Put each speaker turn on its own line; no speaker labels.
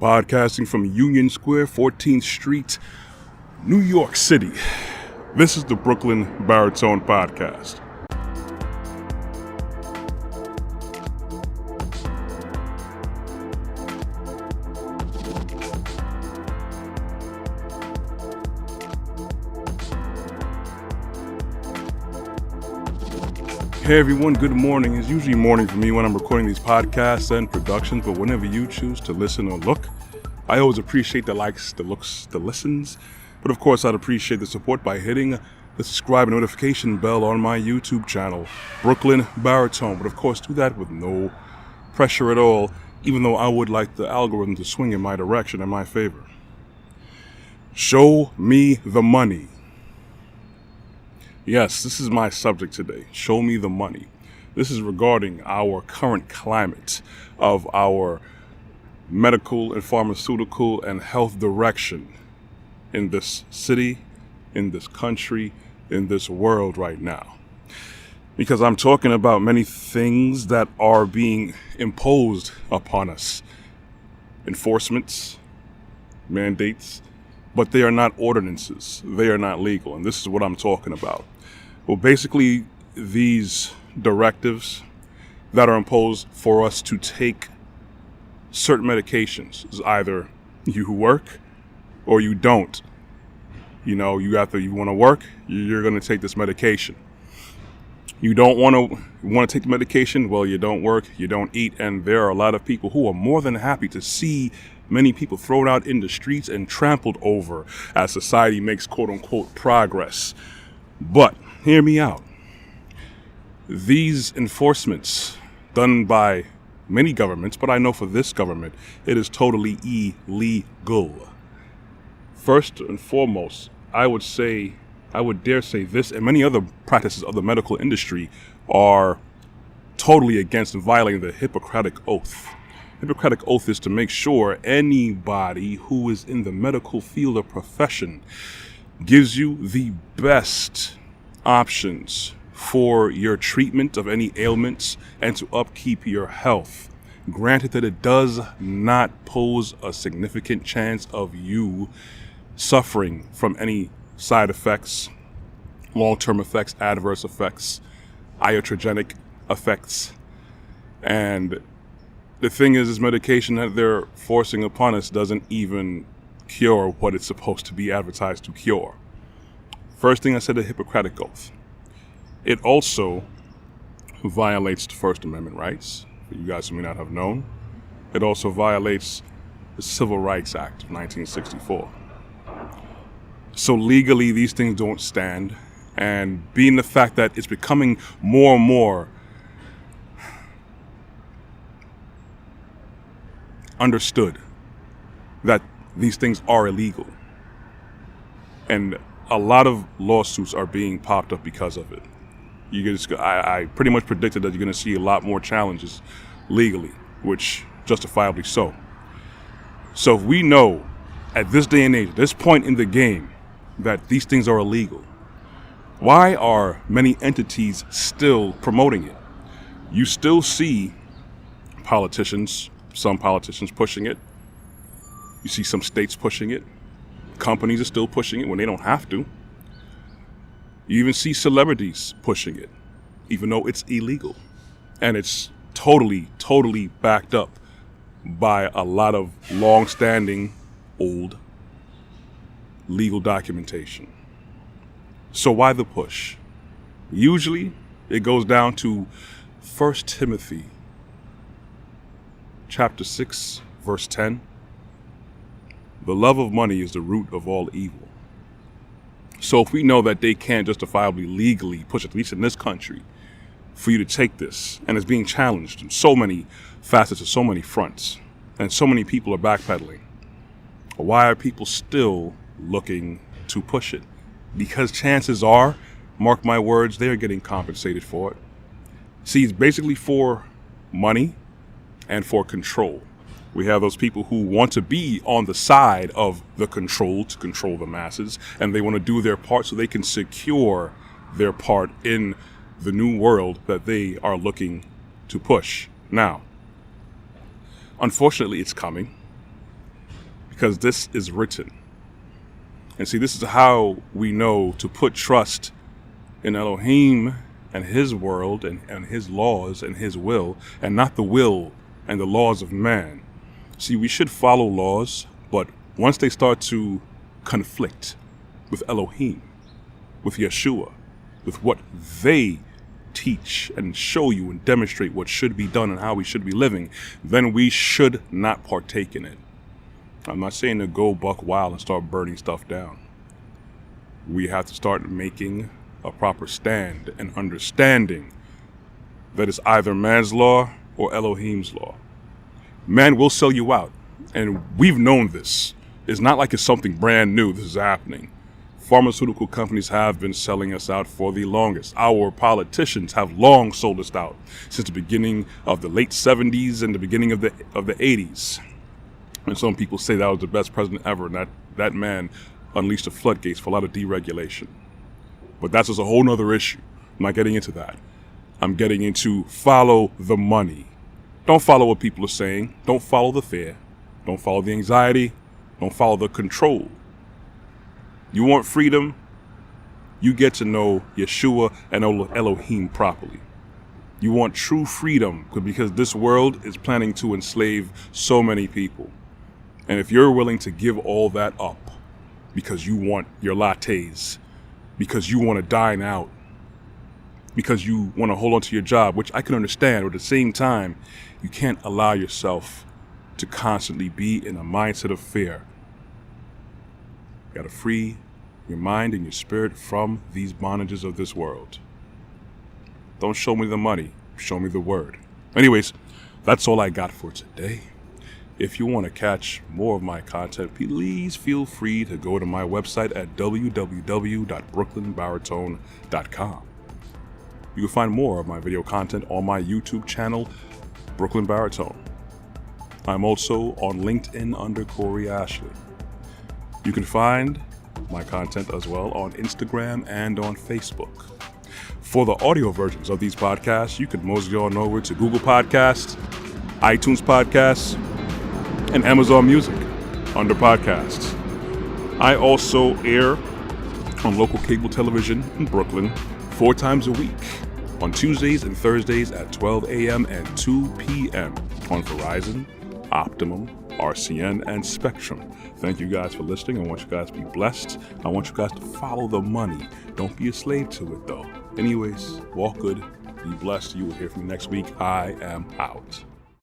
Podcasting from Union Square, 14th Street, New York City. This is the Brooklyn Baritone Podcast. Hey everyone, good morning. It's usually morning for me when I'm recording these podcasts and productions, but whenever you choose to listen or look, I always appreciate the likes, the looks, the listens. But of course, I'd appreciate the support by hitting the subscribe and notification bell on my YouTube channel, Brooklyn Baritone. But of course, do that with no pressure at all, even though I would like the algorithm to swing in my direction in my favor. Show me the money. Yes, this is my subject today. Show me the money. This is regarding our current climate of our medical and pharmaceutical and health direction in this city, in this country, in this world right now. Because I'm talking about many things that are being imposed upon us. Enforcements, mandates, but they are not ordinances. They are not legal, and this is what I'm talking about. Well, basically, these directives that are imposed for us to take certain medications is either you work or you don't. You know, you want to work, you're going to take this medication. You don't want to take the medication, well, you don't work, you don't eat, and there are a lot of people who are more than happy to see many people thrown out in the streets and trampled over as society makes quote-unquote progress. But hear me out. These enforcements done by many governments, but I know for this government, it is totally illegal. First and foremost, I would dare say this and many other practices of the medical industry are totally against and violating the Hippocratic Oath. Hippocratic Oath is to make sure anybody who is in the medical field or profession gives you the best options for your treatment of any ailments and to upkeep your health. Granted that it does not pose a significant chance of you suffering from any side effects, long-term effects, adverse effects, iatrogenic effects. And the thing is, this medication that they're forcing upon us doesn't even cure what it's supposed to be advertised to cure. First thing I said, the Hippocratic Oath. It also violates the First Amendment rights, for you guys who may not have known. It also violates the Civil Rights Act of 1964. So legally, these things don't stand. And being the fact that it's becoming more and more understood that these things are illegal. And a lot of lawsuits are being popped up because of it. I pretty much predicted that you're going to see a lot more challenges legally, which justifiably so. So if we know at this day and age, at this point in the game, that these things are illegal, why are many entities still promoting it? You still see some politicians pushing it. You see some states pushing it. Companies are still pushing it when they don't have to. You even see celebrities pushing it, even though it's illegal. And it's totally backed up by a lot of long-standing, old legal documentation. So why the push? Usually, it goes down to 1 Timothy chapter 6, verse 10. The love of money is the root of all evil. So if we know that they can't justifiably legally push it, at least in this country, for you to take this, and it's being challenged in so many facets of so many fronts, and so many people are backpedaling, why are people still looking to push it? Because chances are, mark my words, they're getting compensated for it. See, it's basically for money and for control. We have those people who want to be on the side of the control to control the masses, and they want to do their part so they can secure their part in the new world that they are looking to push. Now, unfortunately, it's coming. because this is written. And see, this is how we know to put trust in Elohim and his world and his laws and his will, and not the will and the laws of man. See, we should follow laws, but once they start to conflict with Elohim, with Yeshua, with what they teach and show you and demonstrate what should be done and how we should be living, then we should not partake in it. I'm not saying to go buck wild and start burning stuff down. We have to start making a proper stand and understanding that it's either man's law or Elohim's law. Man will sell you out, and we've known this. It's not like it's something brand new. This is happening. Pharmaceutical companies have been selling us out for the longest. Our politicians have long sold us out since the beginning of the late 70s and the beginning of the 80s. And some people say that was the best president ever, and that man unleashed the floodgates for a lot of deregulation. But that's just a whole nother issue. I'm not getting into that. I'm getting into follow the money. Don't follow what people are saying. Don't follow the fear. Don't follow the anxiety. Don't follow the control. You want freedom? You get to know Yeshua and Elohim properly. You want true freedom because this world is planning to enslave so many people. And if you're willing to give all that up because you want your lattes, because you want to dine out, because you want to hold on to your job, which I can understand, but at the same time, you can't allow yourself to constantly be in a mindset of fear. You got to free your mind and your spirit from these bondages of this world. Don't show me the money, show me the word. Anyways, that's all I got for today. If you want to catch more of my content, please feel free to go to my website at www.brooklynbaritone.com. You can find more of my video content on my YouTube channel, Brooklyn Baritone. I'm also on LinkedIn under Corey Ashley. You can find my content as well on Instagram and on Facebook. For the audio versions of these podcasts, you can mosey on over to Google Podcasts, iTunes Podcasts, and Amazon Music under podcasts. I also air on local cable television in Brooklyn 4 times a week on Tuesdays and Thursdays at 12 a.m. and 2 p.m. on Verizon, Optimum, RCN, and Spectrum. Thank you guys for listening. I want you guys to be blessed. I want you guys to follow the money. Don't be a slave to it, though. Anyways, walk good. Be blessed. You will hear from me next week. I am out.